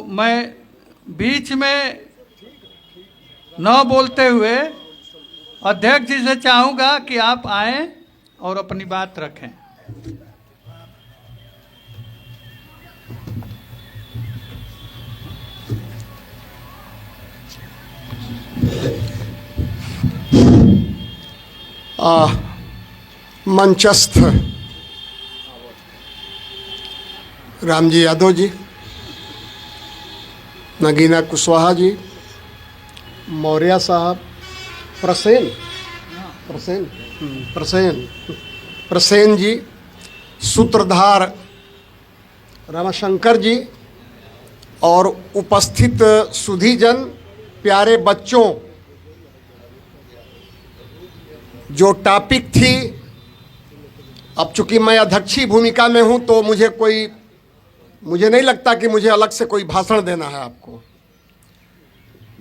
मैं बीच में न बोलते हुए अध्यक्ष जी से चाहूँगा कि आप आएं और अपनी बात रखें। मंचस्थ रामजी यादव जी, नगीना कुशवाहा जी, मौर्य साहब, प्रसेन जी, सूत्रधार रामशंकर जी और उपस्थित सुधीजन, प्यारे बच्चों, जो टॉपिक थी, अब चूंकि मैं अध्यक्षीय भूमिका में हूं तो मुझे नहीं लगता कि मुझे अलग से कोई भाषण देना है आपको।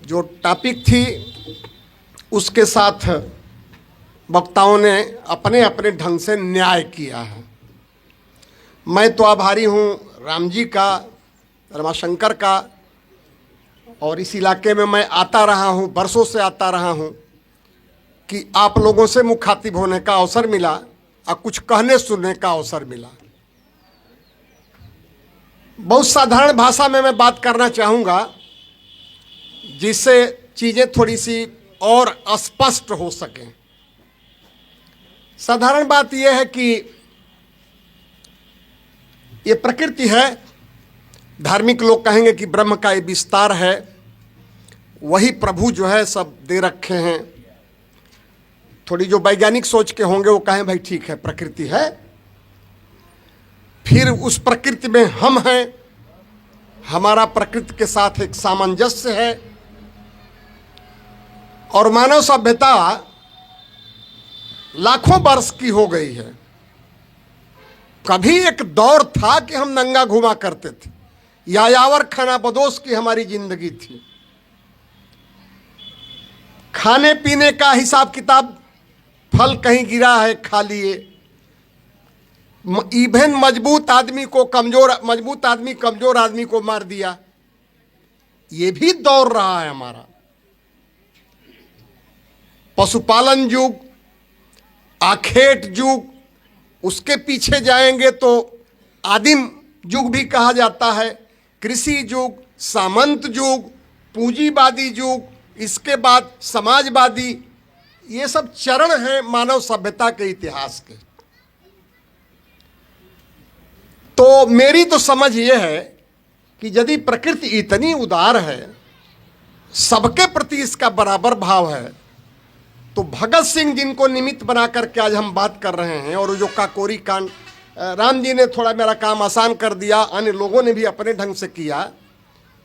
जो टॉपिक थी उसके साथ वक्ताओं ने अपने अपने ढंग से न्याय किया है। मैं तो आभारी हूं राम जी का, रमाशंकर का, और इस इलाके में मैं आता रहा हूं, बरसों से आता रहा हूं, कि आप लोगों से मुखातिब होने का अवसर मिला और कुछ कहने सुनने का अवसर मिला। बहुत साधारण भाषा में मैं बात करना चाहूँगा जिससे चीज़ें थोड़ी सी और स्पष्ट हो सकें। साधारण बात यह है कि ये प्रकृति है, धार्मिक लोग कहेंगे कि ब्रह्म का ये विस्तार है, वही प्रभु जो है सब दे रखे हैं। थोड़ी जो वैज्ञानिक सोच के होंगे वो कहें भाई ठीक है, प्रकृति है, फिर उस प्रकृति में हम हैं, हमारा प्रकृति के साथ एक सामंजस्य है। और मानव सभ्यता लाखों वर्ष की हो गई है। कभी एक दौर था कि हम नंगा घुमा करते थे, यायावर खाना बदोश की हमारी जिंदगी थी। खाने पीने का हिसाब किताब, फल कहीं गिरा है खा लिए, इवन मजबूत आदमी कमजोर आदमी को मार दिया। ये भी दौर रहा है हमारा। पशुपालन युग, आखेट युग, उसके पीछे जाएंगे तो आदिम युग भी कहा जाता है, कृषि युग, सामंत युग, पूंजीवादी युग, इसके बाद समाजवादी। ये सब चरण हैं मानव सभ्यता के इतिहास के। तो मेरी तो समझ ये है कि यदि प्रकृति इतनी उदार है, सबके प्रति इसका बराबर भाव है, तो भगत सिंह जिनको निमित्त बना करके आज हम बात कर रहे हैं, और जो काकोरी कांड, राम जी ने थोड़ा मेरा काम आसान कर दिया, अन्य लोगों ने भी अपने ढंग से किया।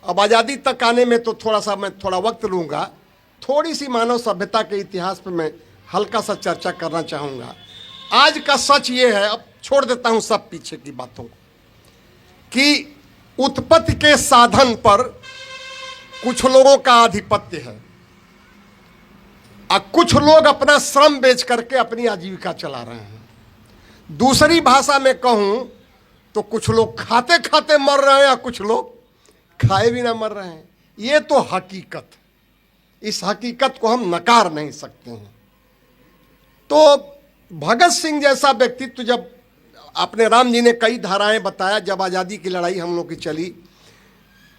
अब आज़ादी तक आने में तो मैं थोड़ा वक्त लूँगा। थोड़ी सी मानव सभ्यता के इतिहास पर मैं हल्का सा चर्चा करना चाहूँगा। आज का सच ये है, अब छोड़ देता हूँ सब पीछे की बातों को, कि उत्पत्ति के साधन पर कुछ लोगों का आधिपत्य है और कुछ लोग अपना श्रम बेच करके अपनी आजीविका चला रहे हैं। दूसरी भाषा में कहूं तो कुछ लोग खाते खाते मर रहे हैं और कुछ लोग खाए भी ना मर रहे हैं। ये तो हकीकत, इस हकीकत को हम नकार नहीं सकते हैं। तो भगत सिंह जैसा व्यक्तित्व, जब आपने, राम जी ने कई धाराएं बताया, जब आज़ादी की लड़ाई हम लोग की चली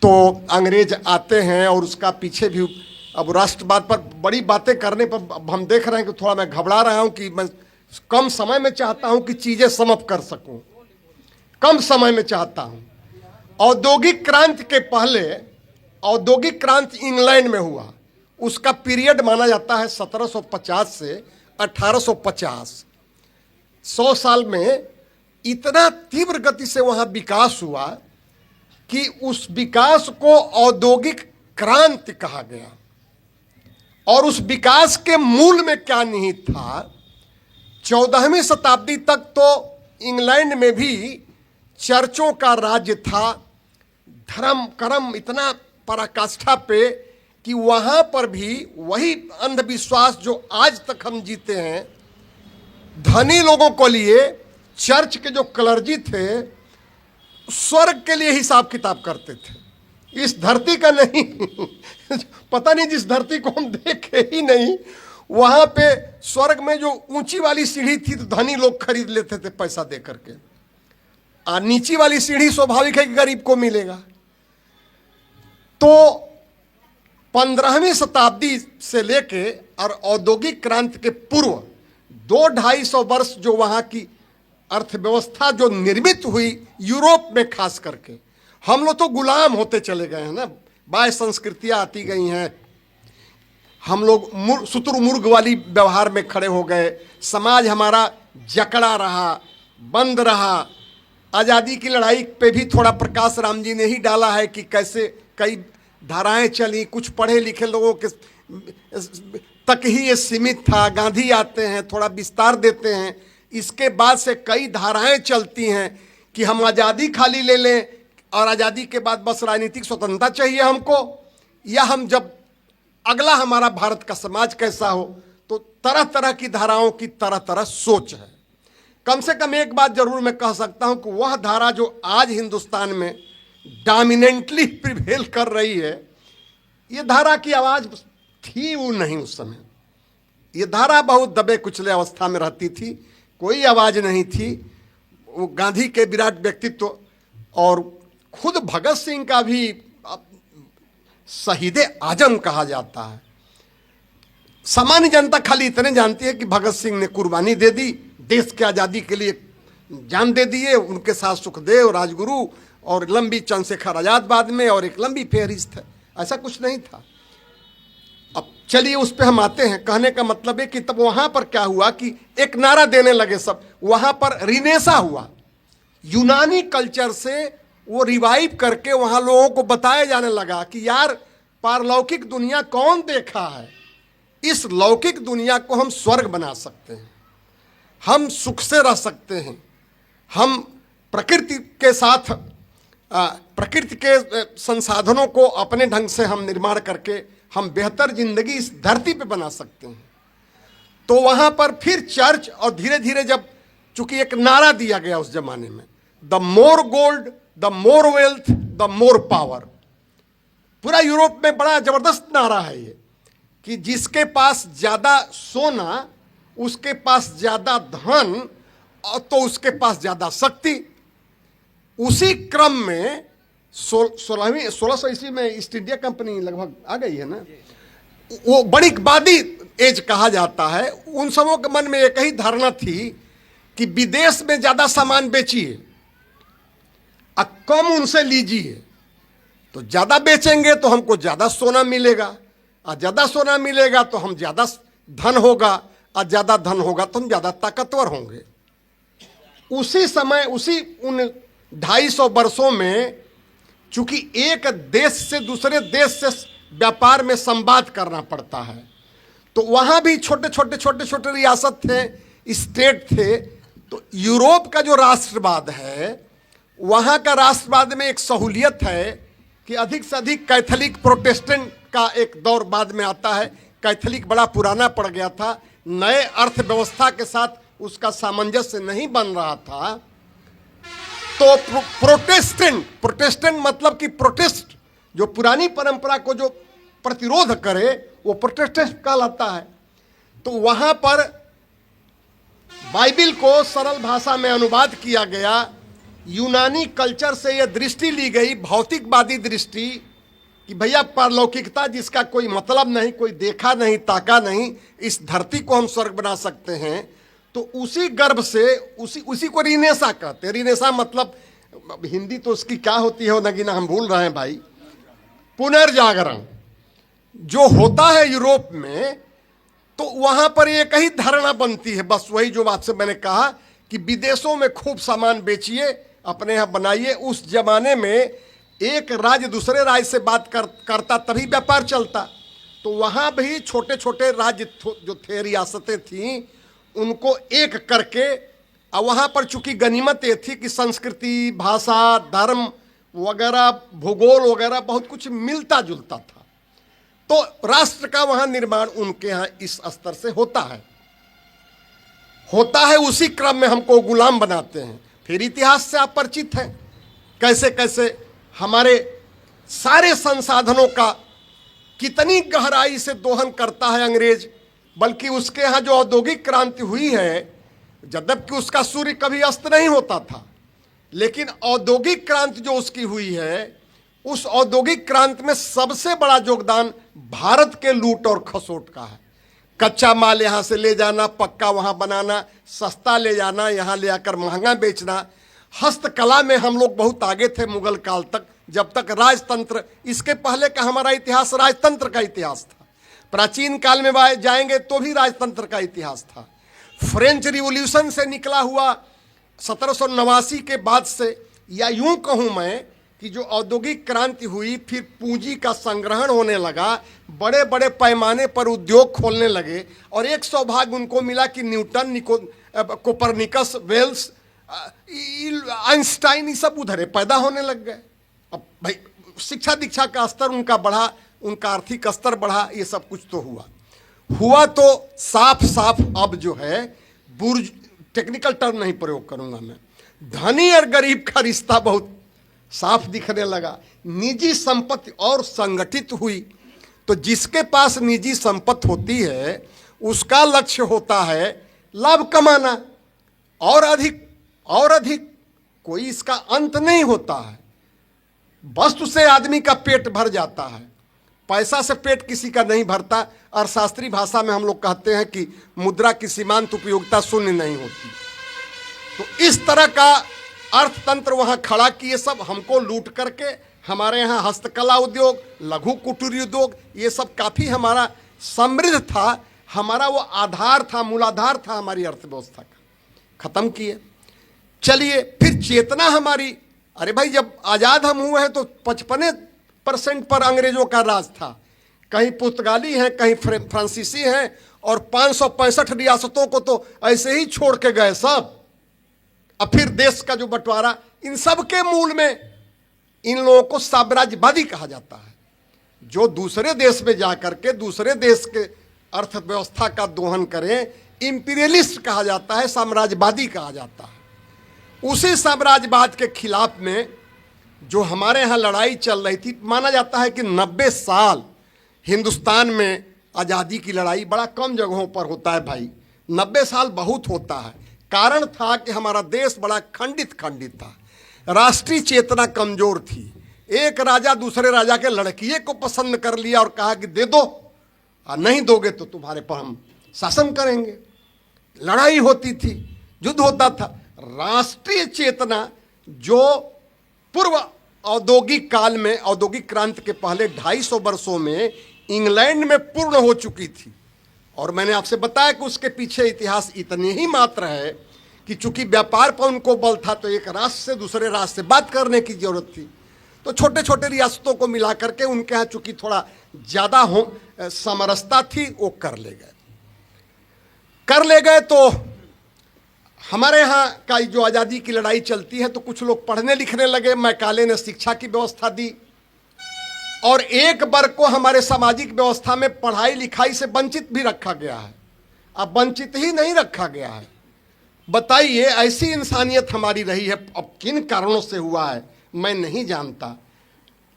तो अंग्रेज आते हैं और उसका पीछे भी, अब राष्ट्रवाद पर बड़ी बातें करने पर हम देख रहे हैं कि थोड़ा मैं घबरा रहा हूं कि मैं कम समय में चाहता हूं कि चीज़ें समाप्त कर सकूं, कम समय में चाहता हूं। औद्योगिक क्रांति के पहले, औद्योगिक क्रांति इंग्लैंड में हुआ, उसका पीरियड माना जाता है 1750 से 1850। 100 साल में इतना तीव्र गति से वहाँ विकास हुआ कि उस विकास को औद्योगिक क्रांति कहा गया। और उस विकास के मूल में क्या निहित था, 14वीं शताब्दी तक तो इंग्लैंड में भी चर्चों का राज्य था, धर्म कर्म इतना पराकाष्ठा पे कि वहाँ पर भी वही अंधविश्वास जो आज तक हम जीते हैं। धनी लोगों को लिए चर्च के जो क्लर्जी थे, स्वर्ग के लिए हिसाब किताब करते थे, इस धरती का नहीं पता नहीं, जिस धरती को हम देखे ही नहीं, वहां पे स्वर्ग में जो ऊंची वाली सीढ़ी थी तो धनी लोग खरीद लेते थे पैसा दे करके, और नीची वाली सीढ़ी स्वाभाविक है कि गरीब को मिलेगा। तो 15वीं शताब्दी से लेके और औद्योगिक क्रांति के पूर्व 200-250 वर्ष जो वहां की अर्थव्यवस्था जो निर्मित हुई यूरोप में, खास करके हम लोग तो गुलाम होते चले गए हैं ना, बाह्य संस्कृतियां आती गई हैं, हम लोग शुतुरमुर्ग वाली व्यवहार में खड़े हो गए, समाज हमारा जकड़ा रहा, बंद रहा। आज़ादी की लड़ाई पे भी थोड़ा प्रकाश राम जी ने ही डाला है कि कैसे कई धाराएं चली, कुछ पढ़े लिखे लोगों के तक ही ये सीमित था। गांधी आते हैं, थोड़ा विस्तार देते हैं, इसके बाद से कई धाराएं चलती हैं कि हम आज़ादी खाली ले लें और आज़ादी के बाद बस राजनीतिक स्वतंत्रता चाहिए हमको, या हम जब अगला हमारा भारत का समाज कैसा हो। तो तरह तरह की धाराओं की तरह तरह सोच है। कम से कम एक बात जरूर मैं कह सकता हूं कि वह धारा जो आज हिंदुस्तान में डोमिनेंटली प्रिवेल कर रही है, ये धारा की आवाज थी वो नहीं उस समय। ये धारा बहुत दबे कुचले अवस्था में रहती थी, कोई आवाज नहीं थी। वो गांधी के विराट व्यक्तित्व और खुद भगत सिंह का भी शहीद आजम कहा जाता है। सामान्य जनता खाली इतने जानती है कि भगत सिंह ने कुर्बानी दे दी, देश की आज़ादी के लिए जान दे दिए, उनके साथ सुखदेव, राजगुरु और लंबी चंद्रशेखर आजाद बाद में, और एक लंबी फेहरिस्त है। ऐसा कुछ नहीं था। अब चलिए उस पर हम आते हैं। कहने का मतलब है कि तब वहां पर क्या हुआ कि एक नारा देने लगे सब, वहां पर रिनेसा हुआ, यूनानी कल्चर से वो रिवाइव करके वहां लोगों को बताया जाने लगा कि यार पारलौकिक दुनिया कौन देखा है, इस लौकिक दुनिया को हम स्वर्ग बना सकते हैं, हम सुख से रह सकते हैं, हम प्रकृति के साथ प्रकृति के संसाधनों को अपने ढंग से हम निर्माण करके हम बेहतर जिंदगी इस धरती पे बना सकते हैं। तो वहां पर फिर चर्च, और धीरे धीरे जब चूंकि एक नारा दिया गया उस जमाने में, the more gold, the more wealth, the more power. पूरा यूरोप में बड़ा जबरदस्त नारा है ये कि जिसके पास ज्यादा सोना, उसके पास ज्यादा धन, और तो उसके पास ज्यादा शक्ति। उसी क्रम में 1600 ईस्वी में ईस्ट इंडिया कंपनी लगभग आ गई है ना, वो बड़ीवादी एज कहा जाता है। उन सबों के मन में एक ही धारणा थी कि विदेश में ज्यादा सामान बेचिए और कम उनसे लीजिए, तो ज्यादा बेचेंगे तो हमको ज्यादा सोना मिलेगा, और ज्यादा सोना मिलेगा तो हम ज्यादा धन होगा, और ज्यादा धन होगा तो हम ज्यादा ताकतवर होंगे। उसी समय उसी उन 250 वर्षों में चूंकि एक देश से दूसरे देश से व्यापार में संवाद करना पड़ता है, तो वहां भी छोटे छोटे रियासत थे, स्टेट थे। तो यूरोप का जो राष्ट्रवाद है, वहां का राष्ट्रवाद में एक सहूलियत है कि अधिक से अधिक कैथोलिक प्रोटेस्टेंट का एक दौर बाद में आता है। कैथोलिक बड़ा पुराना पड़ गया था, नए अर्थव्यवस्था के साथ उसका सामंजस्य नहीं बन रहा था। तो प्रोटेस्टेंट मतलब कि प्रोटेस्ट, जो पुरानी परंपरा को जो प्रतिरोध करे, वो प्रोटेस्टेंट कहलाता है। तो वहां पर बाइबिल को सरल भाषा में अनुवाद किया गया। यूनानी कल्चर से यह दृष्टि ली गई, भौतिकवादी दृष्टि, कि भैया पारलौकिकता जिसका कोई मतलब नहीं, कोई देखा नहीं, ताका नहीं, इस धरती को हम स्वर्ग बना सकते हैं। तो उसी गर्भ से उसी को रिनेसा कहते हैं। रिनेसा मतलब हिंदी तो उसकी क्या होती है नगीना, हम भूल रहे हैं भाई। पुनर्जागरण जो होता है यूरोप में, तो वहां पर एक ही धारणा बनती है, बस वही जो बात से मैंने कहा कि विदेशों में खूब सामान बेचिए, अपने यहाँ बनाइए। उस जमाने में एक राज्य दूसरे राज्य से बात करता तभी व्यापार चलता। तो वहां भी छोटे छोटे राज्य जो थे, रियासतें थीं, उनको एक करके, और वहां पर चूंकि गनीमत ये थी कि संस्कृति, भाषा, धर्म वगैरह, भूगोल वगैरह बहुत कुछ मिलता जुलता था। तो राष्ट्र का वहां निर्माण उनके यहाँ इस स्तर से होता है। उसी क्रम में हमको गुलाम बनाते हैं। फिर इतिहास से आप परिचित हैं, कैसे कैसे हमारे सारे संसाधनों का कितनी गहराई से दोहन करता है अंग्रेज। बल्कि उसके यहाँ जो औद्योगिक क्रांति हुई है, जबकि उसका सूर्य कभी अस्त नहीं होता था, लेकिन औद्योगिक क्रांति जो उसकी हुई है, उस औद्योगिक क्रांति में सबसे बड़ा योगदान भारत के लूट और खसोट का है। कच्चा माल यहाँ से ले जाना, पक्का वहाँ बनाना, सस्ता ले जाना, यहाँ ले आकर महंगा बेचना। हस्तकला में हम लोग बहुत आगे थे मुगल काल तक, जब तक राजतंत्र, इसके पहले का हमारा इतिहास राजतंत्र का इतिहास था। प्राचीन काल में जाएंगे तो भी राजतंत्र का इतिहास था। फ्रेंच रिवॉल्यूशन से निकला हुआ 1789 के बाद से, या यूं कहूं मैं कि जो औद्योगिक क्रांति हुई, फिर पूंजी का संग्रहण होने लगा, बड़े बड़े पैमाने पर उद्योग खोलने लगे, और एक सौभाग्य उनको मिला कि न्यूटन, कोपरनिकस, वेल्स, आइंस्टाइन, ये सब उधर पैदा होने लग गए। अब भाई शिक्षा दीक्षा का स्तर उनका बढ़ा, उनका आर्थिक स्तर बढ़ा, ये सब कुछ तो हुआ तो साफ साफ अब जो है बुर्ज, टेक्निकल टर्म नहीं प्रयोग करूंगा मैं, धनी और गरीब का रिश्ता बहुत साफ दिखने लगा। निजी संपत्ति और संगठित हुई, तो जिसके पास निजी संपत्ति होती है उसका लक्ष्य होता है लाभ कमाना, और अधिक, कोई इसका अंत नहीं होता है। वस्तु से आदमी का पेट भर जाता है, पैसा से पेट किसी का नहीं भरता। और शास्त्रीय भाषा में हम लोग कहते हैं कि मुद्रा की सीमांत उपयोगिता शून्य नहीं होती। तो इस तरह का अर्थतंत्र वहाँ खड़ा किए सब, हमको लूट करके। हमारे यहाँ हस्तकला उद्योग, लघु कुटीर उद्योग, ये सब काफ़ी हमारा समृद्ध था, हमारा वो आधार था, मूलाधार था हमारी अर्थव्यवस्था का, खत्म किए। चलिए फिर चेतना हमारी, अरे भाई जब आज़ाद हम हुए हैं तो 55% पर अंग्रेजों का राज था। कहीं पुर्तगाली हैं, कहीं फ्रांसीसी हैं, और 565 रियासतों को तो ऐसे ही छोड़ के गए सब। अब फिर देश का जो बंटवारा, इन सब के मूल में इन लोगों को साम्राज्यवादी कहा जाता है। जो दूसरे देश में जाकर के दूसरे देश के अर्थव्यवस्था का दोहन करें, इंपीरियलिस्ट कहा जाता है, साम्राज्यवादी कहा जाता है। उसी साम्राज्यवाद के खिलाफ में जो हमारे यहाँ लड़ाई चल रही थी, माना जाता है कि 90 साल हिंदुस्तान में आज़ादी की लड़ाई बड़ा कम जगहों पर होता है भाई, 90 साल बहुत होता है। कारण था कि हमारा देश बड़ा खंडित था, राष्ट्रीय चेतना कमजोर थी। एक राजा दूसरे राजा के लड़किए को पसंद कर लिया और कहा कि दे दो, और नहीं दोगे तो तुम्हारे पर हम शासन करेंगे। लड़ाई होती थी, युद्ध होता था। राष्ट्रीय चेतना जो पूर्व औद्योगिक काल में, औद्योगिक क्रांति के पहले 250 वर्षों में इंग्लैंड में पूर्ण हो चुकी थी। और मैंने आपसे बताया कि उसके पीछे इतिहास इतनी ही मात्र है कि चूंकि व्यापार पर उनको बल था, तो एक राष्ट्र से दूसरे राष्ट्र से बात करने की जरूरत थी, तो छोटे छोटे रियासतों को मिला करके उनके यहाँ चूंकि थोड़ा ज़्यादा समरसता थी, वो कर ले गए। तो हमारे यहाँ का जो आज़ादी की लड़ाई चलती है, तो कुछ लोग पढ़ने लिखने लगे, मैकाले ने शिक्षा की व्यवस्था दी, और एक वर्ग को हमारे सामाजिक व्यवस्था में पढ़ाई लिखाई से वंचित भी रखा गया है। अब वंचित ही नहीं रखा गया है, बताइए ऐसी इंसानियत हमारी रही है। अब किन कारणों से हुआ है मैं नहीं जानता,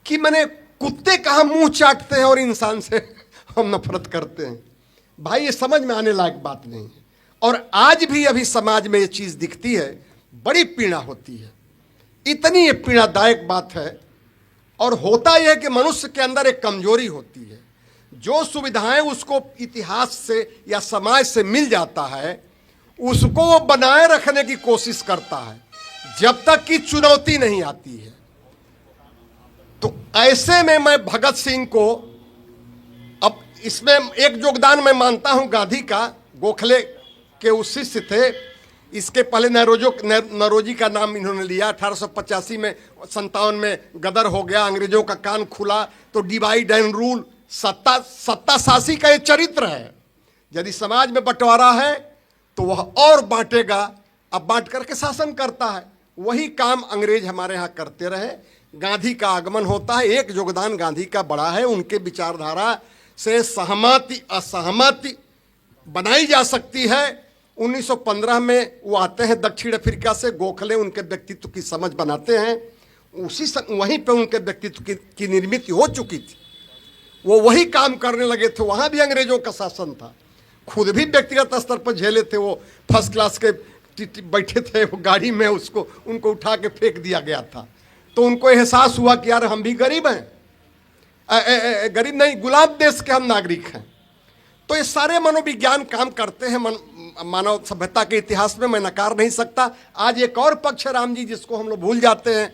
कि मैंने कुत्ते कहाँ मुंह चाटते हैं और इंसान से हम नफरत करते हैं। भाई ये समझ में आने लायक बात नहीं है। और आज भी अभी समाज में ये चीज़ दिखती है, बड़ी पीड़ा होती है। इतनी ये पीड़ादायक बात है। और होता यह है कि मनुष्य के अंदर एक कमजोरी होती है, जो सुविधाएं उसको इतिहास से या समाज से मिल जाता है, उसको वो बनाए रखने की कोशिश करता है जब तक कि चुनौती नहीं आती है। तो ऐसे में मैं भगत सिंह को, अब इसमें एक योगदान मैं मानता हूं गांधी का, गोखले के उस शिष्य थे। इसके पहले नरोजी का नाम इन्होंने लिया। 1885 में 57 में गदर हो गया, अंग्रेजों का कान खुला, तो डिवाइड एंड रूल, सत्ता शासी का ये चरित्र है। यदि समाज में बंटवारा है तो वह और बांटेगा, अब बांट करके शासन करता है। वही काम अंग्रेज हमारे यहाँ करते रहे। गांधी का आगमन होता है, एक योगदान गांधी का बड़ा है। उनके विचारधारा से सहमति असहमति बनाई जा सकती है। 1915 में वो आते हैं दक्षिण अफ्रीका से, गोखले उनके व्यक्तित्व की समझ बनाते हैं। वहीं पे उनके व्यक्तित्व की निर्मित हो चुकी थी। वो वही काम करने लगे थे। वहां भी अंग्रेजों का शासन था, खुद भी व्यक्तिगत स्तर पर झेले थे। वो फर्स्ट क्लास के बैठे थे वो गाड़ी में, उनको उठा के फेंक दिया गया था। तो उनको एहसास हुआ कि यार हम भी गरीब हैं, गरीब नहीं गुलाम देश के हम नागरिक हैं। तो ये सारे मनोविज्ञान काम करते हैं मानव सभ्यता के इतिहास में, मैं नकार नहीं सकता। आज एक और पक्ष है राम जी जिसको हम लोग भूल जाते हैं।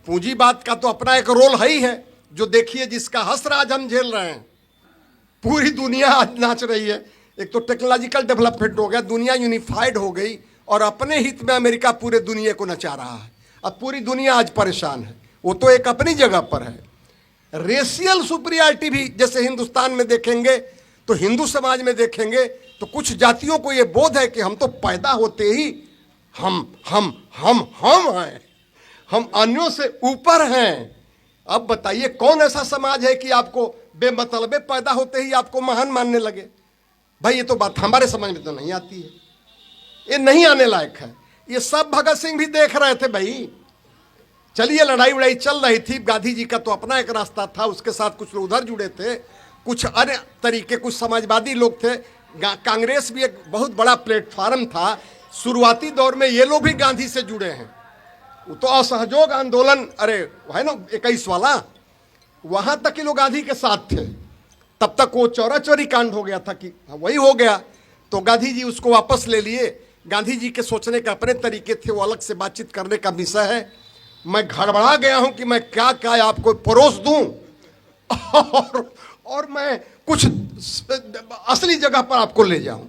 पूंजीवाद का तो अपना एक रोल है ही है, जो देखिए जिसका हस्र आज हम झेल रहे हैं। पूरी दुनिया आज नाच रही है। एक तो टेक्नोलॉजिकल डेवलपमेंट हो गया, दुनिया यूनिफाइड हो गई, और अपने हित में अमेरिका पूरे दुनिया को नचा रहा है। अब पूरी दुनिया आज परेशान है। वो तो एक अपनी जगह पर है। रेशियल सुपीरियरिटी भी जैसे हिंदुस्तान में देखेंगे तो हिंदू समाज में देखेंगे तो कुछ जातियों को ये बोध है कि हम तो पैदा होते ही हम हैं, हम अन्यों से ऊपर हैं। अब बताइए कौन ऐसा समाज है कि आपको बेमतलबे पैदा होते ही आपको महान मानने लगे? भाई ये तो बात हमारे समझ में तो नहीं आती है, ये नहीं आने लायक है। ये सब भगत सिंह भी देख रहे थे भाई। चलिए लड़ाई वड़ाई चल रही थी, गांधी जी का तो अपना एक रास्ता था, उसके साथ कुछ लोग उधर जुड़े थे, कुछ अन्य तरीके, कुछ समाजवादी लोग थे। कांग्रेस भी एक बहुत बड़ा प्लेटफार्म था। शुरुआती दौर में ये लोग भी गांधी से जुड़े हैं। वो तो असहयोग आंदोलन, अरे है ना 21 वाला, वहां तक के लोग गांधी के साथ थे। तब तक वो चौरा चौरी कांड हो गया था कि वही हो गया, तो गांधी जी उसको वापस ले लिए। गांधी जी के सोचने के अपने तरीके थे, वो अलग से बातचीत करने का विषय है। मैं घबरा गया हूं कि मैं क्या क्या आपको परोस दूं और मैं कुछ असली जगह पर आपको ले जाऊं।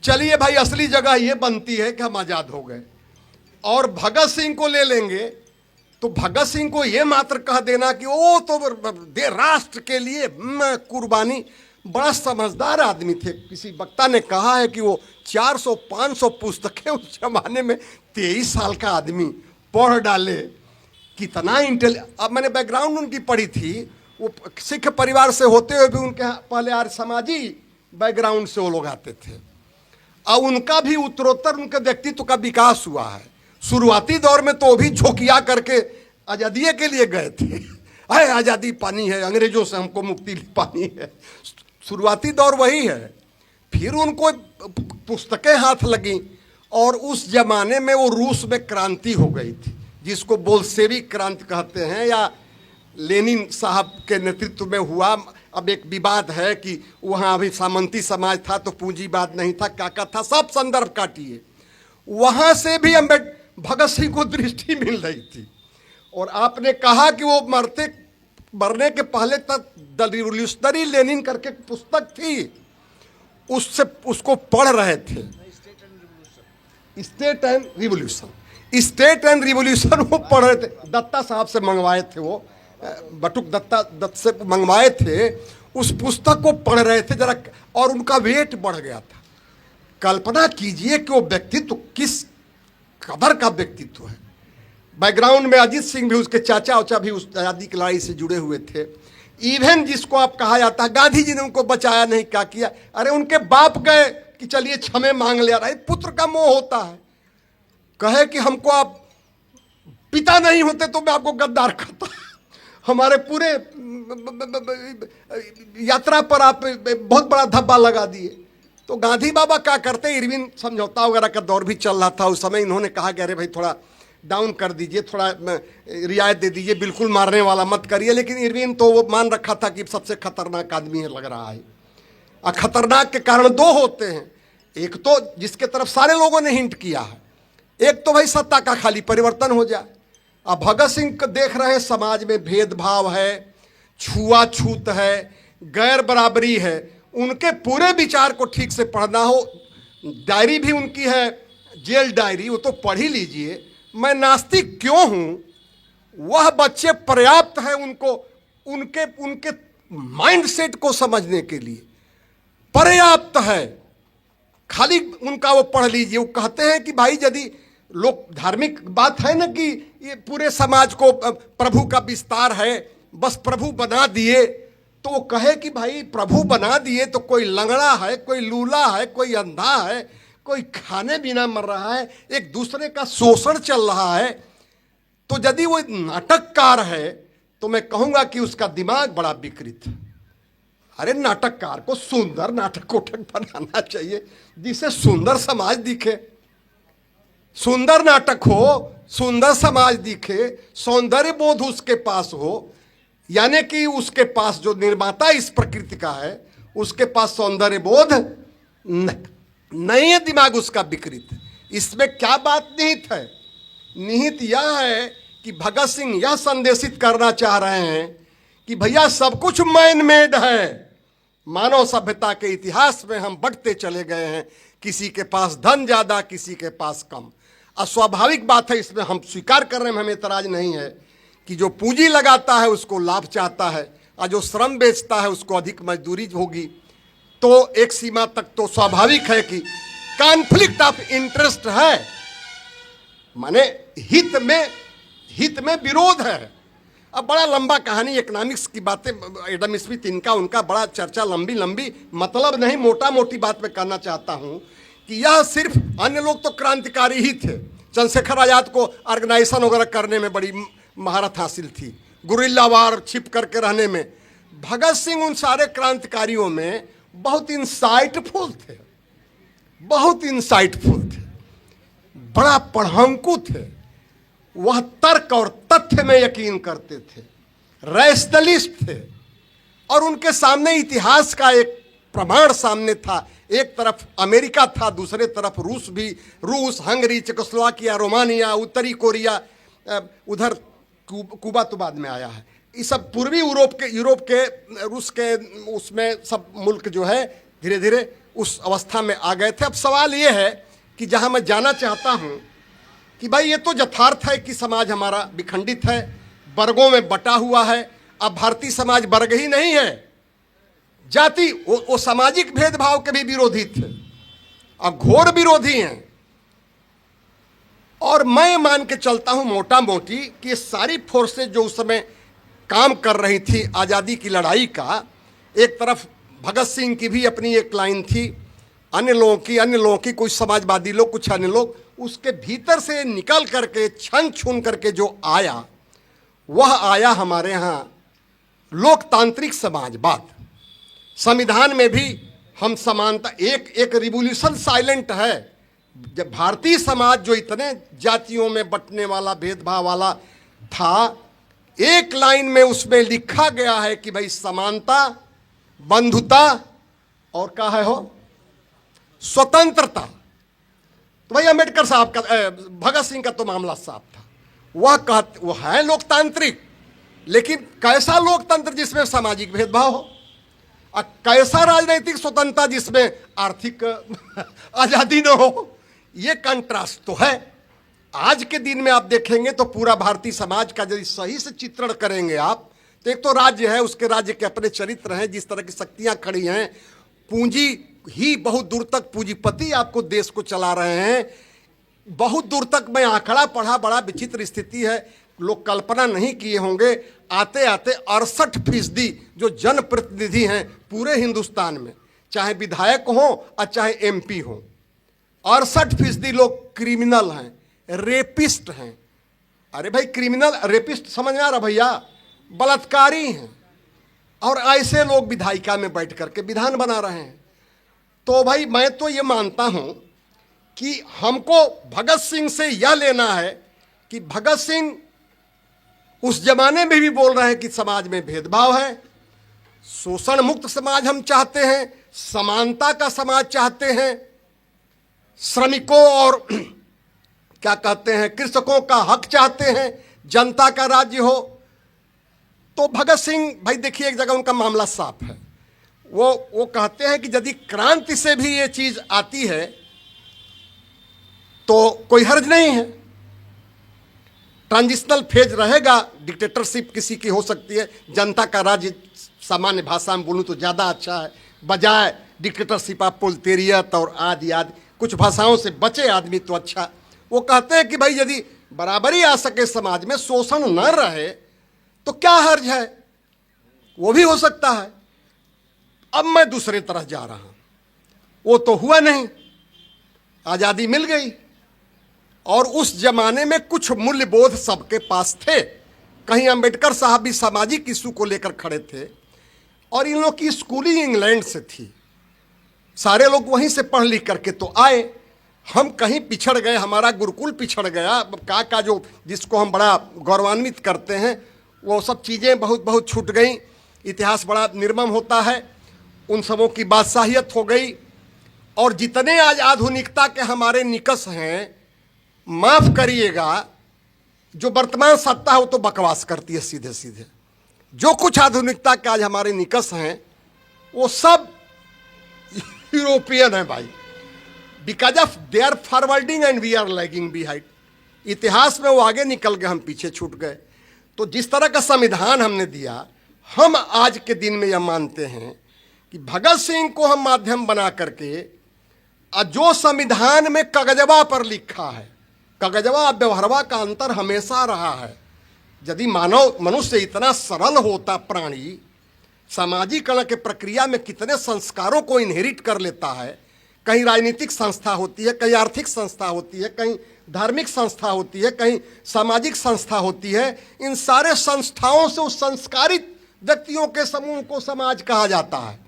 चलिए भाई, असली जगह ये बनती है कि हम आजाद हो गए और भगत सिंह को ले लेंगे। तो भगत सिंह को ये मात्र कह देना कि वो तो दे राष्ट्र के लिए कुर्बानी। बड़ा समझदार आदमी थे। किसी वक्ता ने कहा है कि वो 400-500 पुस्तकें उस जमाने में 23 साल का आदमी पढ़ डाले। कितना अब मैंने बैकग्राउंड उनकी पढ़ी थी। वो सिख परिवार से होते हुए भी उनके पहले आर्य समाजी बैकग्राउंड से वो लोग आते थे, और उनका भी उत्तरोत्तर उनके व्यक्तित्व का विकास हुआ है। शुरुआती दौर में तो वो भी झोंकिया करके आज़ादी के लिए गए थे। अरे आज़ादी पानी है, अंग्रेजों से हमको मुक्ति पानी है। शुरुआती दौर वही है। फिर उनको पुस्तकें हाथ लगी और उस जमाने में वो रूस में क्रांति हो गई थी, जिसको बोल्शेविक क्रांति कहते हैं, या लेनिन साहब के नेतृत्व में हुआ। अब एक विवाद है कि वहाँ अभी सामंती समाज था तो पूंजीवाद नहीं था, काका था, सब संदर्भ काटिए। वहाँ से भी भगत सिंह को दृष्टि मिल रही थी। और आपने कहा कि वो मरने के पहले तक द रिवोल्यूशनरी लेनिन करके पुस्तक थी, उसको पढ़ रहे थे। स्टेट एंड रिवोल्यूशन वो पढ़ रहे थे। दत्ता साहब से मंगवाए थे, वो बटुक दत्त से मंगवाए थे। उस पुस्तक को पढ़ रहे थे जरा, और उनका वेट बढ़ गया था। कल्पना कीजिए कि वो व्यक्तित्व किस कदर का व्यक्तित्व है। बैकग्राउंड में अजीत सिंह भी, उसके चाचा उचा भी उस आज़ादी की लड़ाई से जुड़े हुए थे। इवन जिसको आप कहा जाता है गांधी जी ने उनको बचाया नहीं, क्या किया? अरे उनके बाप गए कि चलिए क्षमे मांग लिया। रहा पुत्र का मोह होता है, कहे कि हमको आप पिता नहीं होते तो मैं आपको गद्दार कहता। हमारे पूरे यात्रा पर आप बहुत बड़ा धब्बा लगा दिए। तो गांधी बाबा क्या करते, इरविन समझौता वगैरह का दौर भी चल रहा था उस समय। इन्होंने कहा कि अरे भाई थोड़ा डाउन कर दीजिए, थोड़ा रियायत दे दीजिए, बिल्कुल मारने वाला मत करिए। लेकिन इरविन तो वो मान रखा था कि सबसे खतरनाक आदमी है लग रहा है। और खतरनाक के कारण दो होते हैं। एक तो जिसके तरफ सारे लोगों ने हिंट किया है, एक तो भाई सत्ता का खाली परिवर्तन हो जाए। अब भगत सिंह को देख रहे हैं समाज में भेदभाव है, छुआछूत है, गैर बराबरी है। उनके पूरे विचार को ठीक से पढ़ना हो। डायरी भी उनकी है, जेल डायरी, वो तो पढ़ ही लीजिए। मैं नास्तिक क्यों हूं, वह बच्चे पर्याप्त है उनको उनके माइंडसेट को समझने के लिए पर्याप्त है। खाली उनका वो पढ़ लीजिए। वो कहते हैं कि भाई यदि लोग, धार्मिक बात है ना कि ये पूरे समाज को प्रभु का विस्तार है, बस प्रभु बना दिए। तो वो कहे कि भाई प्रभु बना दिए तो कोई लंगड़ा है, कोई लूला है, कोई अंधा है, कोई खाने बिना मर रहा है, एक दूसरे का शोषण चल रहा है। तो यदि वो नाटककार है तो मैं कहूंगा कि उसका दिमाग बड़ा विकृत है। अरे नाटककार को सुंदर नाटक कोटक बनाना चाहिए जिससे सुंदर समाज दिखे, सुंदर नाटक हो, सुंदर समाज दिखे, सौंदर्य बोध उसके पास हो। यानी कि उसके पास जो निर्माता इस प्रकृति का है उसके पास सौंदर्य बोध नहीं है, दिमाग उसका विकृत है। इसमें क्या बात निहित है? निहित यह है कि भगत सिंह यह संदेशित करना चाह रहे हैं कि भैया सब कुछ मैन मेड है। मानव सभ्यता के इतिहास में हम बढ़ते चले गए हैं, किसी के पास धन ज्यादा, किसी के पास कम। अस्वाभाविक बात है, इसमें हम स्वीकार कर रहे हैं, हमें एतराज नहीं है कि जो पूंजी लगाता है उसको लाभ चाहता है और जो श्रम बेचता है उसको अधिक मजदूरी होगी। तो एक सीमा तक तो स्वाभाविक है कि कॉन्फ्लिक्ट ऑफ इंटरेस्ट है, माने हित में विरोध है। अब बड़ा लंबा कहानी, इकोनॉमिक्स की बातें, एडम स्मिथ इनका उनका बड़ा चर्चा लंबी, मतलब नहीं, मोटा मोटी बात मैं करना चाहता हूं कि यह सिर्फ, अन्य लोग तो क्रांतिकारी ही थे। चंद्रशेखर आजाद को ऑर्गेनाइजेशन वगैरह करने में बड़ी महारत हासिल थी, गुरिल्ला वार छिप करके रहने में। भगत सिंह उन सारे क्रांतिकारियों में बहुत इंसाइटफुल थे, बड़ा पढ़ाकू थे। वह तर्क और तथ्य में यकीन करते थे, रैशनलिस्ट थे, और उनके सामने इतिहास का एक प्रमाण सामने था। एक तरफ अमेरिका था, दूसरे तरफ रूस, हंगरी, चेकोस्लोवाकिया, रोमानिया, उत्तरी कोरिया, उधर कुबा तो बाद में आया है। ये सब पूर्वी यूरोप के रूस के उसमें सब मुल्क जो है धीरे धीरे उस अवस्था में आ गए थे। अब सवाल ये है कि जहां मैं जाना चाहता हूं कि भाई ये तो यथार्थ है कि समाज हमारा विखंडित है, वर्गों में बटा हुआ है। अब भारतीय समाज वर्ग ही नहीं है, जाति, वो सामाजिक भेदभाव के भी विरोधी थे, अब घोर विरोधी हैं। और मैं मान के चलता हूं मोटा मोटी कि सारी फोर्सेज जो उस समय काम कर रही थी आज़ादी की लड़ाई का, एक तरफ भगत सिंह की भी अपनी एक लाइन थी, अन्य लोगों की कुछ समाजवादी लोग, कुछ अन्य लोग, उसके भीतर से निकल करके छन छुन करके जो आया वह आया हमारे यहाँ लोकतांत्रिक समाजवाद। संविधान में भी हम समानता, एक रिवोल्यूशन साइलेंट है। जब भारतीय समाज जो इतने जातियों में बंटने वाला, भेदभाव वाला था, एक लाइन में उसमें लिखा गया है कि भाई समानता, बंधुता और क्या है हो, स्वतंत्रता। तो भाई अम्बेडकर साहब का, भगत सिंह का तो मामला साफ था। वो है लोकतांत्रिक, लेकिन कैसा लोकतंत्र जिसमें सामाजिक भेदभाव हो, और कैसा राजनीतिक स्वतंत्रता जिसमें आर्थिक आजादी न हो। ये कंट्रास्ट तो है। आज के दिन में आप देखेंगे तो पूरा भारतीय समाज का यदि सही से चित्रण करेंगे आप, तो एक तो राज्य है, उसके राज्य के अपने चरित्र हैं, जिस तरह की शक्तियां खड़ी हैं, पूंजी ही बहुत दूर तक, पूंजीपति आपको देश को चला रहे हैं। बहुत दूर तक मैं आंकड़ा पढ़ा, बड़ा विचित्र स्थिति है, लोग कल्पना नहीं किए होंगे। आते आते 68% जो जनप्रतिनिधि हैं पूरे हिंदुस्तान में, चाहे विधायक हो और चाहे MP हो, 68% लोग क्रिमिनल हैं, रेपिस्ट हैं। अरे भाई क्रिमिनल रेपिस्ट समझ में आ रहा भैया, बलात्कारी हैं, और ऐसे लोग विधायिका में बैठ करके विधान बना रहे हैं। तो भाई मैं तो ये मानता हूं कि हमको भगत सिंह से यह लेना है कि भगत सिंह उस जमाने में भी बोल रहे हैं कि समाज में भेदभाव है, शोषण मुक्त समाज हम चाहते हैं, समानता का समाज चाहते हैं, श्रमिकों और क्या कहते हैं कृषकों का हक चाहते हैं, जनता का राज्य हो। तो भगत सिंह भाई देखिए, एक जगह उनका मामला साफ है। वो कहते हैं कि यदि क्रांति से भी ये चीज आती है तो कोई हर्ज नहीं है, ट्रांजिशनल फेज रहेगा, डिक्टेटरशिप किसी की हो सकती है, जनता का राज्य सामान्य भाषा में बोलूं तो ज़्यादा अच्छा है, बजाय डिक्टेटरशिप ऑफ प्रोलेटेरियत और आदि कुछ भाषाओं से बचे आदमी तो अच्छा। वो कहते हैं कि भाई यदि बराबरी आ सके समाज में, शोषण न रहे, तो क्या हर्ज है, वो भी हो सकता है। अब मैं दूसरी तरफ जा रहा हूं, वो तो हुआ नहीं, आज़ादी मिल गई और उस जमाने में कुछ मूल्यबोध सबके पास थे। कहीं अंबेडकर साहब भी सामाजिक इशू को लेकर खड़े थे, और इन लोग की स्कूलिंग इंग्लैंड से थी, सारे लोग वहीं से पढ़ लिख करके तो आए। हम कहीं पिछड़ गए, हमारा गुरुकुल पिछड़ गया, का जो जिसको हम बड़ा गौरवान्वित करते हैं वो सब चीज़ें बहुत बहुत छूट गई। इतिहास बड़ा निर्मम होता है, उन सबों की बादशाहियत हो गई। और जितने आज आधुनिकता के हमारे निकष हैं, माफ़ करिएगा, जो वर्तमान सत्ता है वो तो बकवास करती है सीधे सीधे। जो कुछ आधुनिकता के आज हमारे निकष हैं वो सब यूरोपियन है भाई, because of they are forwarding and we are lagging behind. इतिहास में वो आगे निकल गए, हम पीछे छूट गए। तो जिस तरह का संविधान हमने दिया, हम आज के दिन में यह मानते हैं कि भगत सिंह को हम माध्यम बना करके जो संविधान में कागजवा पर लिखा है, कागजवा व्यवहारवा का अंतर हमेशा रहा है। यदि मनुष्य इतना सरल होता प्राणी, सामाजिकरण के प्रक्रिया में कितने संस्कारों को इनहेरिट कर लेता है। कहीं राजनीतिक संस्था होती है, कहीं आर्थिक संस्था होती है, कहीं धार्मिक संस्था होती है, कहीं सामाजिक संस्था होती है। इन सारे संस्थाओं से उस संस्कारित व्यक्तियों के समूह को समाज कहा जाता है।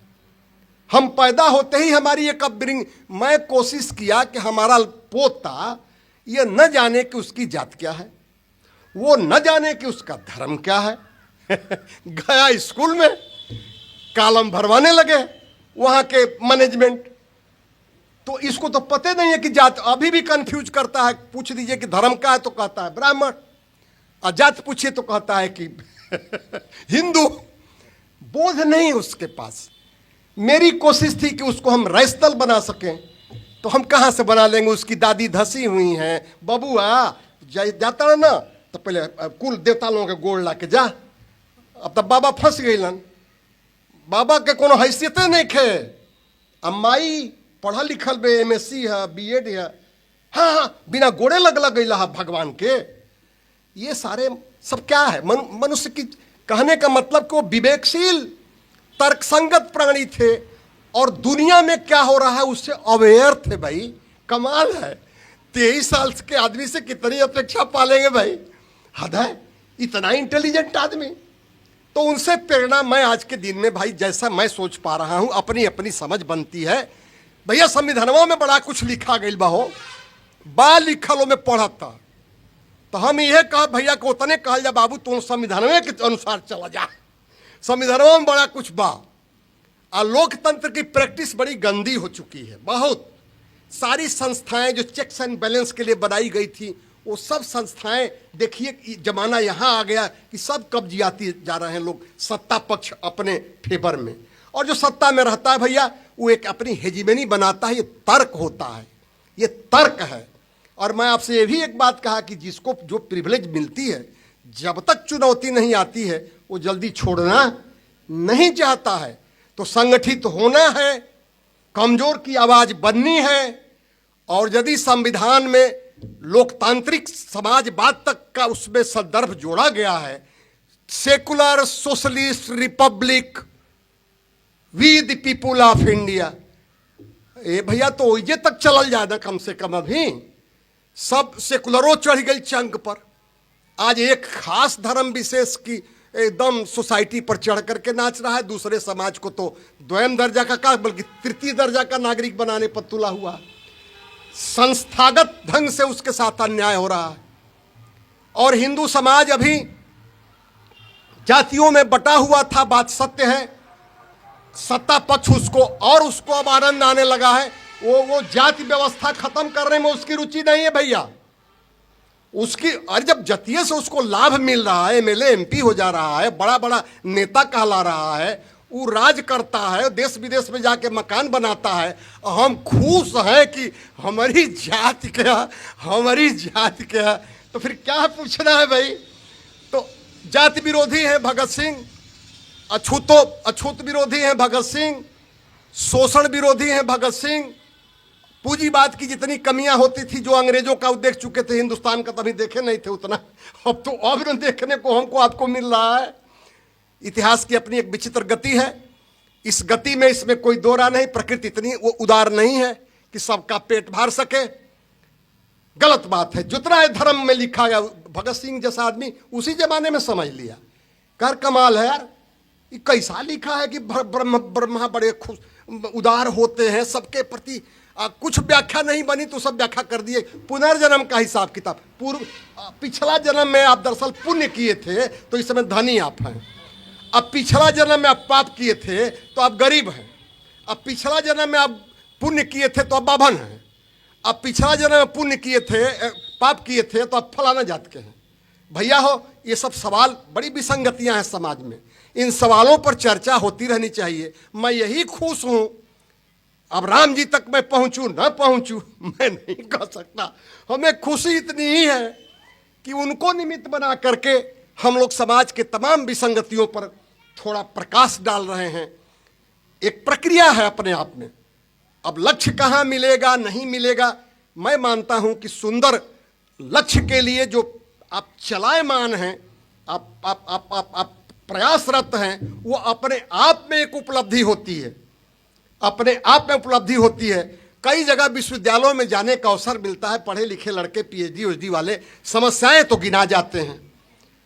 हम पैदा होते ही हमारी एक अपब्रिंग, मैं कोशिश किया कि हमारा पोता ये न जाने कि उसकी जात क्या है, वो न जाने कि उसका धर्म क्या है। गया स्कूल में, कॉलम भरवाने लगे वहाँ के मैनेजमेंट, तो इसको तो पता नहीं है कि जात, अभी भी कंफ्यूज करता है। पूछ दीजिए कि धर्म क्या है तो कहता है ब्राह्मण, और जात पूछिए तो कहता है कि हिंदू। बोध नहीं उसके पास। मेरी कोशिश थी कि उसको हम रैशनल बना सकें, तो हम कहाँ से बना लेंगे। उसकी दादी धसी हुई हैं, बबुआ जाता है ना, तो पहले कुल देवता लोगों के गोड़ ला के जा। अब तब बाबा फंस गईलन, बाबा के कोनो हैसियते नहीं खे। अम्माई पढ़ल लिखल बे, MSc है, BEd है, हाँ हाँ, बिना गोड़े लग गई भगवान के। ये सारे सब क्या है, मनुष्य की कहने का मतलब कि वो विवेकशील तर्कसंगत प्राणी थे, और दुनिया में क्या हो रहा है उससे अवेयर थे भाई। कमाल है, 23 साल के आदमी से कितनी अपेक्षा पालेंगे भाई, हद है। इतना इंटेलिजेंट आदमी, तो उनसे प्रेरणा मैं आज के दिन में भाई, जैसा मैं सोच पा रहा हूं, अपनी अपनी समझ बनती है। भैया संविधानों में बड़ा कुछ लिखा गई बहो, बा लिखलों में पढ़ता, तो हम यह कहा भैया को उतने कहल जा बाबू तुम संविधान के अनुसार चला जा। संविधानों में बड़ा कुछ बा, और लोकतंत्र की प्रैक्टिस बड़ी गंदी हो चुकी है। बहुत सारी संस्थाएं जो चेक्स एंड बैलेंस के लिए बनाई गई थी, वो सब संस्थाएं देखिए, जमाना यहाँ आ गया कि सब कब्जियाती जा रहे हैं लोग, सत्ता पक्ष अपने फेवर में। और जो सत्ता में रहता है भैया, वो एक अपनी हेजिमनी बनाता है। ये तर्क होता है, ये तर्क है। और मैं आपसे ये भी एक बात कहा कि जिसको जो प्रिविलेज मिलती है, जब तक चुनौती नहीं आती है वो जल्दी छोड़ना नहीं चाहता है। तो संगठित होना है, कमजोर की आवाज बननी है। और यदि संविधान में लोकतांत्रिक समाजवाद तक का उसमें संदर्भ जोड़ा गया है, secular socialist republic we the people of India, ए भैया तो ये तक चल जाए कम से कम। अभी सब सेकुलरों चढ़ गई चंग पर। आज एक खास धर्म विशेष की एकदम सोसाइटी पर चढ़ करके नाच रहा है, दूसरे समाज को तो द्वयम दर्जा का बल्कि तृतीय दर्जा का नागरिक बनाने पर तुला हुआ। संस्थागत ढंग से उसके साथ अन्याय हो रहा है। और हिंदू समाज अभी जातियों में बटा हुआ था, बात सत्य है। सत्ता पक्ष उसको अब आनंद आने लगा है। वो जाति व्यवस्था खत्म करने में उसकी रुचि नहीं है भैया। उसकी, अरे जब जतिये से उसको लाभ मिल रहा है, MLA MP हो जा रहा है, बड़ा बड़ा नेता कहला रहा है, वो राज करता है, देश विदेश में जाके मकान बनाता है, हम खुश हैं कि हमारी जाति क्या, हमारी जाति क्या। तो फिर क्या पूछना है भाई। तो जाति विरोधी है भगत सिंह, अछूत विरोधी हैं भगत सिंह, शोषण विरोधी हैं भगत सिंह। पूंजीवाद की जितनी कमियां होती थी, जो अंग्रेजों का देख चुके थे, हिंदुस्तान का तभी देखे नहीं थे उतना, अब तो अब देखने को हमको आपको मिल रहा है। इतिहास की अपनी एक विचित्र गति है। इस गति में, इसमें कोई दो राय नहीं। प्रकृति इतनी वो उदार नहीं है कि सबका पेट भर सके। गलत बात है। जितना है धर्म में लिखा गया, भगत सिंह जैसा आदमी उसी जमाने में समझ लिया। कर कमाल है यार, ये कैसा लिखा है कि ब्रह्मा बड़े खुश उदार होते हैं सबके प्रति। कुछ व्याख्या नहीं बनी तो सब व्याख्या कर दिए। पुनर्जन्म का हिसाब किताब, पिछला जन्म में आप दरअसल पुण्य किए थे तो इस समय धनी आप हैं। अब पिछला जन्म में आप पाप किए थे तो आप गरीब हैं। अब पिछला जन्म में आप पुण्य किए थे तो आप बाभन हैं। अब पिछला जन्म में पुण्य किए थे, पाप किए थे तो आप फलाना जात के हैं। भैया हो, ये सब सवाल, बड़ी विसंगतियां हैं समाज में। इन सवालों पर चर्चा होती रहनी चाहिए। मैं यही खुश हूं। अब राम जी तक मैं पहुंचूं ना पहुंचूं मैं नहीं कह सकता। हमें खुशी इतनी ही है कि उनको निमित्त बना करके हम लोग समाज के तमाम विसंगतियों पर थोड़ा प्रकाश डाल रहे हैं। एक प्रक्रिया है अपने आप में। अब लक्ष्य कहाँ मिलेगा नहीं मिलेगा, मैं मानता हूं कि सुंदर लक्ष्य के लिए जो आप चलायमान हैं, आप प्रयासरत हैं, वो अपने आप में एक उपलब्धि होती है। अपने आप में उपलब्धि होती है। कई जगह विश्वविद्यालयों में जाने का अवसर मिलता है। पढ़े लिखे लड़के, पीएचडी उचडी वाले, समस्याएं तो गिना जाते हैं।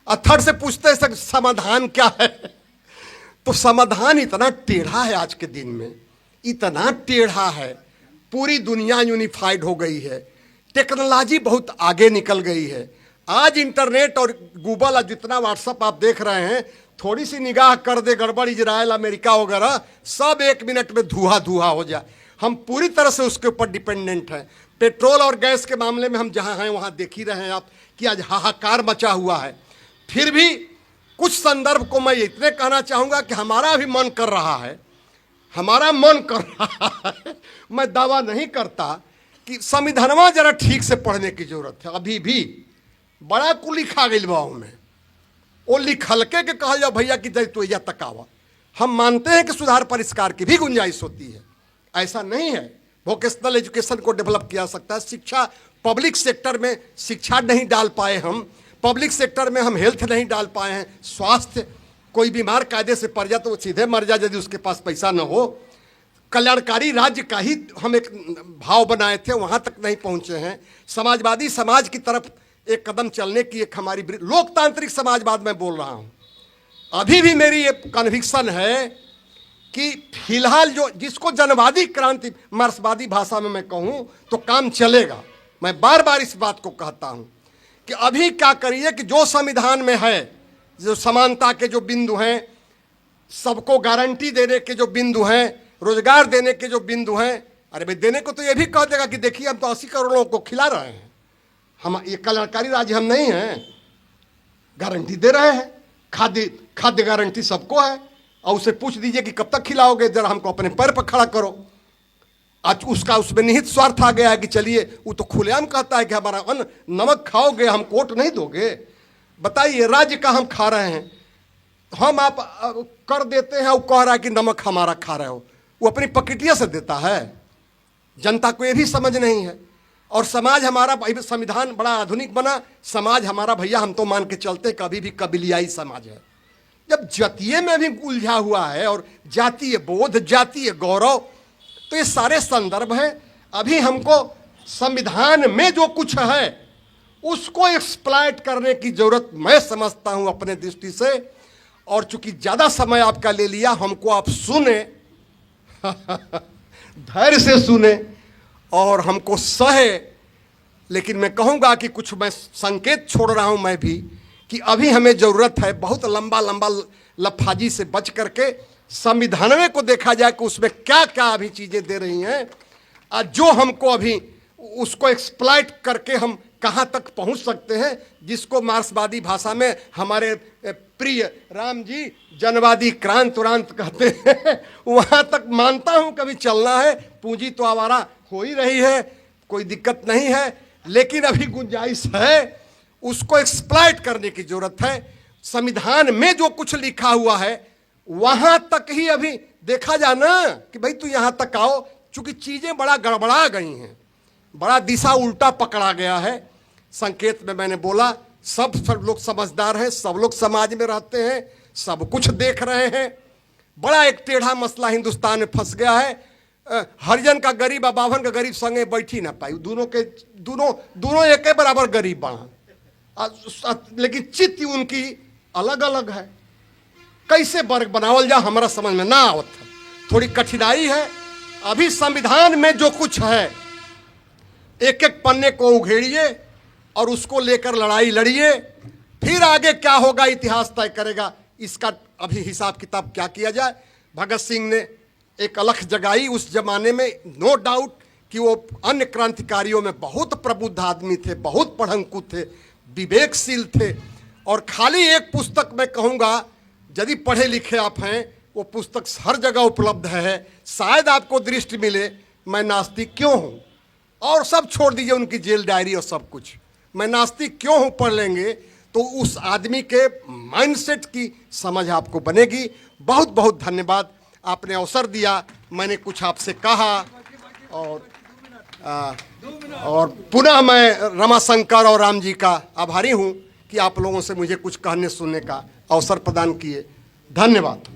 अथर्व से पूछते हैं समाधान क्या है, तो समाधान इतना टेढ़ा है आज के दिन में, इतना टेढ़ा है। पूरी दुनिया यूनिफाइड हो गई है, टेक्नोलॉजी बहुत आगे निकल गई है। आज इंटरनेट और गूगल, जितना व्हाट्सअप आप देख रहे हैं, थोड़ी सी निगाह कर दे गड़बड़, इजराइल अमेरिका वगैरह सब 1 मिनट में धुआं धुआं हो जाए। हम पूरी तरह से उसके ऊपर डिपेंडेंट हैं। पेट्रोल और गैस के मामले में हम जहां हैं वहां देख ही रहे हैं आप कि आज हाहाकार मचा हुआ है। फिर भी कुछ संदर्भ को मैं इतने कहना चाहूंगा कि हमारा भी मन कर रहा है, हमारा मन कर रहा है। मैं दावा नहीं करता कि संविधानमा जरा ठीक से पढ़ने की जरूरत है। अभी भी बड़ा कुल लिखा गई बा में, वो लिखलके के कहा जा भैया कि जय तो या तकावा। हम मानते हैं कि सुधार परिष्कार की भी गुंजाइश होती है, ऐसा नहीं है। वोकेशनल एजुकेशन को डेवलप किया सकता है। शिक्षा, पब्लिक सेक्टर में शिक्षा नहीं डाल पाए हम, पब्लिक सेक्टर में हम हेल्थ नहीं डाल पाए हैं। स्वास्थ्य, कोई बीमार कायदे से पड़ जाए तो वो सीधे मर जाए यदि उसके पास पैसा न हो। कल्याणकारी राज्य का ही हम एक भाव बनाए थे, वहां तक नहीं पहुंचे हैं। समाजवादी समाज की तरफ एक कदम चलने की एक हमारी लोकतांत्रिक समाजवाद में बोल रहा हूं। अभी भी मेरी ये कन्विक्शन है कि फिलहाल जो जिसको जनवादी क्रांति, मार्क्सवादी भाषा में मैं कहूं तो काम चलेगा। मैं बार बार इस बात को कहता हूं कि अभी क्या करिए कि जो संविधान में है, जो समानता के जो बिंदु हैं, सबको गारंटी देने के जो बिंदु हैं, रोजगार देने के जो बिंदु हैं, अरे भाई देने को तो ये भी कह देगा कि देखिए हम तो 80 करोड़ लोगों को खिला रहे हैं, हम ये कल्याणकारी राज्य हम नहीं हैं, गारंटी दे रहे हैं। खाद्य गारंटी सबको है। और उसे पूछ दीजिए कि कब तक खिलाओगे, जरा हमको अपने पैर पर खड़ा करो। आज उसका उसमें निहित स्वार्थ आ गया है कि चलिए, वो तो खुलेआम कहता है कि हमारा अन्न, नमक खाओगे हम वोट नहीं दोगे। बताइए, राज्य का हम खा रहे हैं, हम आप कर देते हैं, वो कह रहा है कि नमक हमारा खा रहे हो। वो अपनी पकेटिया से देता है। जनता को ये भी समझ नहीं है। और समाज हमारा, संविधान बड़ा आधुनिक बना, समाज हमारा भैया हम तो मान के चलते कभी भी कबीलियाई समाज है। जब जातीय में भी उलझा हुआ है और जातीय बोध, जातीय गौरव, तो ये सारे संदर्भ हैं। अभी हमको संविधान में जो कुछ है उसको एक्सप्लॉइट करने की जरूरत मैं समझता हूं अपने दृष्टि से। और चूंकि ज्यादा समय आपका ले लिया, हमको आप सुने धैर्य से सुने और हमको सहे। लेकिन मैं कहूंगा कि कुछ मैं संकेत छोड़ रहा हूं मैं भी, कि अभी हमें जरूरत है बहुत लंबा लंबा लफाजी से बच करके संविधान को देखा जाए कि उसमें क्या क्या अभी चीजें दे रही हैं, जो हमको अभी उसको एक्सप्लॉइट करके हम कहां तक पहुंच सकते हैं, जिसको मार्क्सवादी भाषा में हमारे प्रिय राम जी जनवादी क्रांत उरांत कहते हैं, वहां तक मानता हूं कभी चलना है। पूंजी तो आवारा हो ही रही है, कोई दिक्कत नहीं है, लेकिन अभी गुंजाइश है, उसको एक्सप्लॉइट करने की जरूरत है। संविधान में जो कुछ लिखा हुआ है वहां तक ही अभी देखा जाना कि भाई तू यहां तक आओ, चूंकि चीजें बड़ा गड़बड़ा गई हैं, बड़ा दिशा उल्टा पकड़ा गया है। संकेत में मैंने बोला, सब लोग समझदार हैं, सब लोग समाज में रहते हैं, सब कुछ देख रहे हैं। बड़ा एक टेढ़ा मसला हिंदुस्तान में फंस गया है। हरिजन का गरीब और बाभन का गरीब संगे बैठी ना पाई, दोनों एक बराबर गरीब बना, लेकिन चित्त उनकी अलग अलग है। कैसे वर्ग बनावल जा हमारा समझ में ना आवत है, थोड़ी कठिनाई है। अभी संविधान में जो कुछ है एक एक पन्ने को उघेड़िए और उसको लेकर लड़ाई लड़िए, फिर आगे क्या होगा इतिहास तय करेगा। इसका अभी हिसाब किताब क्या किया जाए। भगत सिंह ने एक अलख जगाई उस जमाने में, नो डाउट कि वो अन्य क्रांतिकारियों में बहुत प्रबुद्ध आदमी थे, बहुत पढ़ंकु थे, विवेकशील थे। और खाली एक पुस्तक मैं कहूँगा, यदि पढ़े लिखे आप हैं, वो पुस्तक हर जगह उपलब्ध है, शायद आपको दृष्टि मिले, मैं नास्तिक क्यों हूँ, और सब छोड़ दीजिए उनकी जेल डायरी और सब कुछ, मैं नास्तिक क्यों हूँ पढ़ लेंगे तो उस आदमी के माइंडसेट की समझ आपको बनेगी। बहुत बहुत धन्यवाद, आपने अवसर दिया, मैंने कुछ आपसे कहा। और पुनः मैं रमाशंकर और राम जी का आभारी हूँ कि आप लोगों से मुझे कुछ कहने सुनने का अवसर प्रदान किए। धन्यवाद।